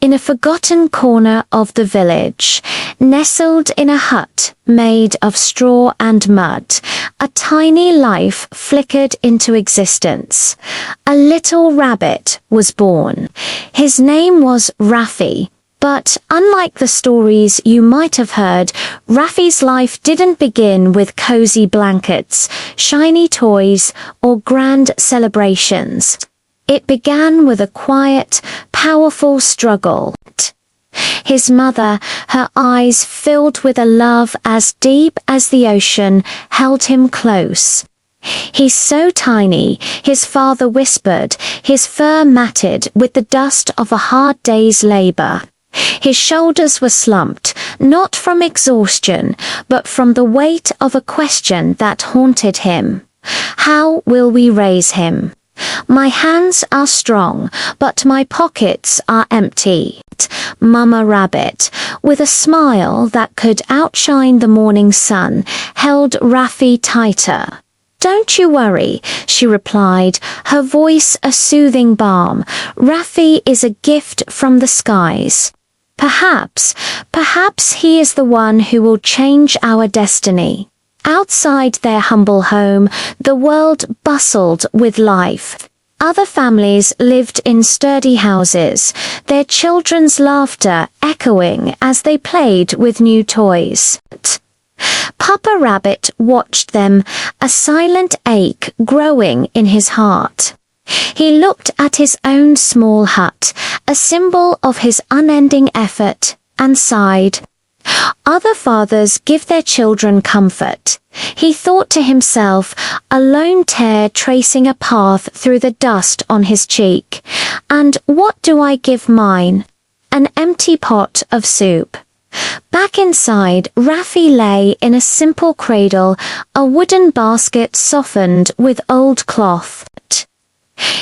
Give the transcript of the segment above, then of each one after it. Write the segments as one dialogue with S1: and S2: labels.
S1: in a forgotten corner of the village, nestled in a hut made of straw and mud, a tiny life flickered into existence. A little rabbit was born. His name was Rafi. But unlike the stories you might have heard, Rafi's life didn't begin with cozy blankets, shiny toys, or grand celebrations. It began with a quiet, powerful struggle. His mother, her eyes filled with a love as deep as the ocean, held him close. "He's so tiny," his father whispered, his fur matted with the dust of a hard day's labor. His shoulders were slumped, not from exhaustion, but from the weight of a question that haunted him. How will we raise him? My hands are strong, but my pockets are empty. Mama Rabbit, with a smile that could outshine the morning sun, held Rafi tighter. "Don't you worry," she replied, her voice a soothing balm. "Rafi is a gift from the skies. Perhaps he is the one who will change our destiny." Outside their humble home, the world bustled with life. Other families lived in sturdy houses, their children's laughter echoing as they played with new toys. Papa Rabbit watched them, a silent ache growing in his heart. He looked at his own small hut, a symbol of his unending effort, and sighed. Other fathers give their children comfort. He thought to himself, a lone tear tracing a path through the dust on his cheek. And what do I give mine? An empty pot of soup. Back inside, Rafi lay in a simple cradle, a wooden basket softened with old cloth.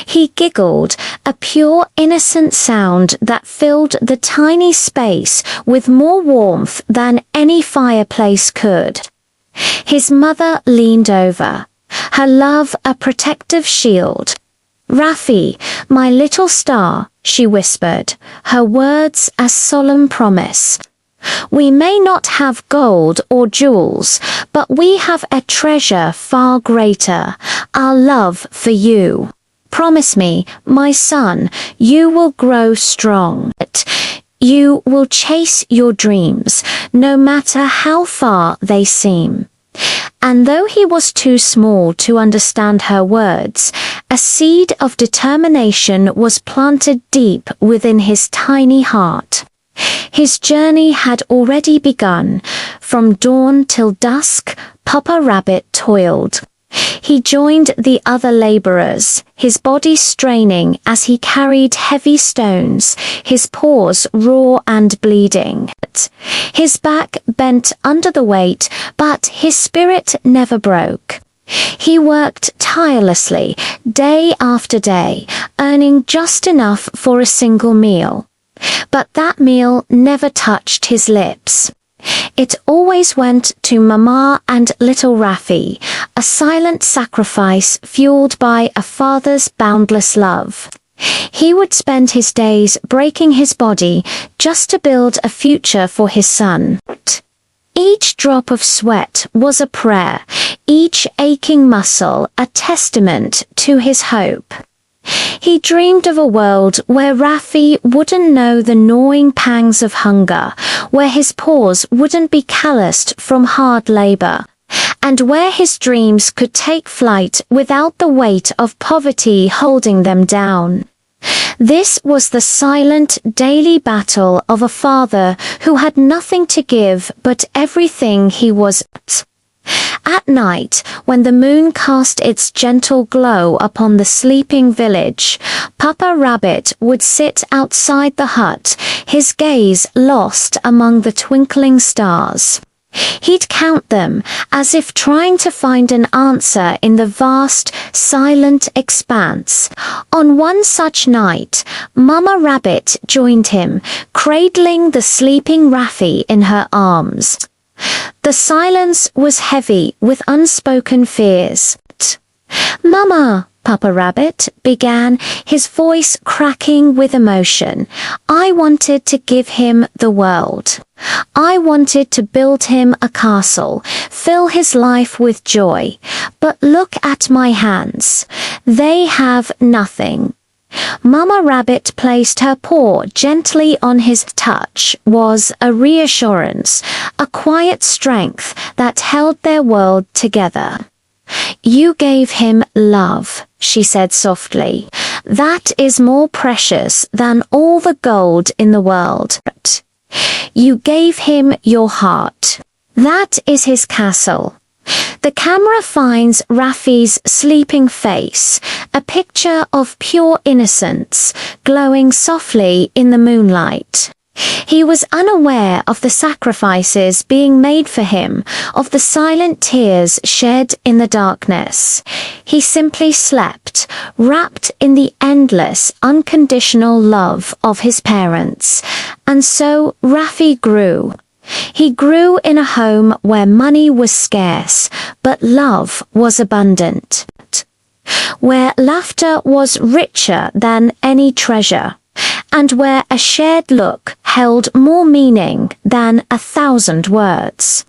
S1: He giggled, a pure, innocent sound that filled the tiny space with more warmth than any fireplace could. His mother leaned over, her love a protective shield. "Rafi, my little star," she whispered, her words a solemn promise. "We may not have gold or jewels, but we have a treasure far greater, our love for you. Promise me, my son, you will grow strong. You will chase your dreams, no matter how far they seem." And though he was too small to understand her words, a seed of determination was planted deep within his tiny heart. His journey had already begun. From dawn till dusk, Papa Rabbit toiled. He joined the other laborers, his body straining as he carried heavy stones, his paws raw and bleeding. His back bent under the weight, but his spirit never broke. He worked tirelessly, day after day, earning just enough for a single meal. But that meal never touched his lips. It always went to Mama and little Rafi, a silent sacrifice fueled by a father's boundless love. He would spend his days breaking his body just to build a future for his son. Each drop of sweat was a prayer, each aching muscle a testament to his hope. He dreamed of a world where Rafi wouldn't know the gnawing pangs of hunger, where his paws wouldn't be calloused from hard labor, and where his dreams could take flight without the weight of poverty holding them down. This was the silent, daily battle of a father who had nothing to give but everything he was. At night, when the moon cast its gentle glow upon the sleeping village, Papa Rabbit would sit outside the hut, his gaze lost among the twinkling stars. He'd count them, as if trying to find an answer in the vast, silent expanse. On one such night, Mama Rabbit joined him, cradling the sleeping Rafi in her arms. The silence was heavy with unspoken fears. "Mama, Papa Rabbit began, his voice cracking with emotion. "I wanted to give him the world. I wanted to build him a castle, fill his life with joy. But look at my hands. They have nothing." Mama Rabbit placed her paw gently on his touch, was a reassurance, a quiet strength that held their world together. "You gave him love," she said softly. "That is more precious than all the gold in the world. You gave him your heart. That is his castle." The camera finds Rafi's sleeping face, a picture of pure innocence, glowing softly in the moonlight. He was unaware of the sacrifices being made for him, of the silent tears shed in the darkness. He simply slept, wrapped in the endless, unconditional love of his parents. And so Rafi grew. He grew in a home where money was scarce, but love was abundant. Where laughter was richer than any treasure, and where a shared look held more meaning than 1,000 words.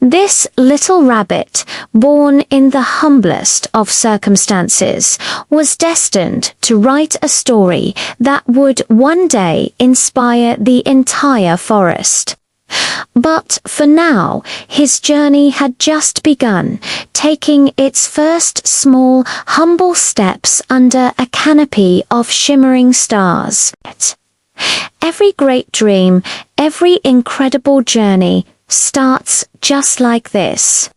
S1: This little rabbit, born in the humblest of circumstances, was destined to write a story that would one day inspire the entire forest. But for now, his journey had just begun, taking its first small, humble steps under a canopy of shimmering stars. Every great dream, every incredible journey starts just like this.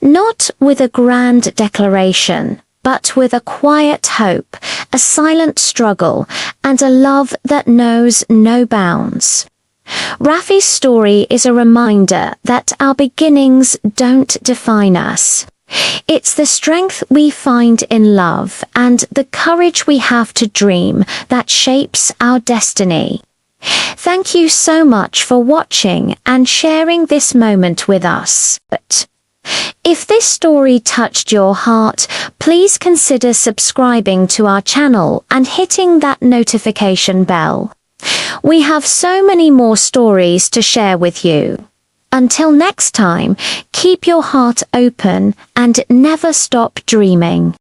S1: Not with a grand declaration, but with a quiet hope, a silent struggle, and a love that knows no bounds. Rafi's story is a reminder that our beginnings don't define us. It's the strength we find in love and the courage we have to dream that shapes our destiny. Thank you so much for watching and sharing this moment with us. If this story touched your heart, please consider subscribing to our channel and hitting that notification bell. We have so many more stories to share with you. Until next time, keep your heart open and never stop dreaming.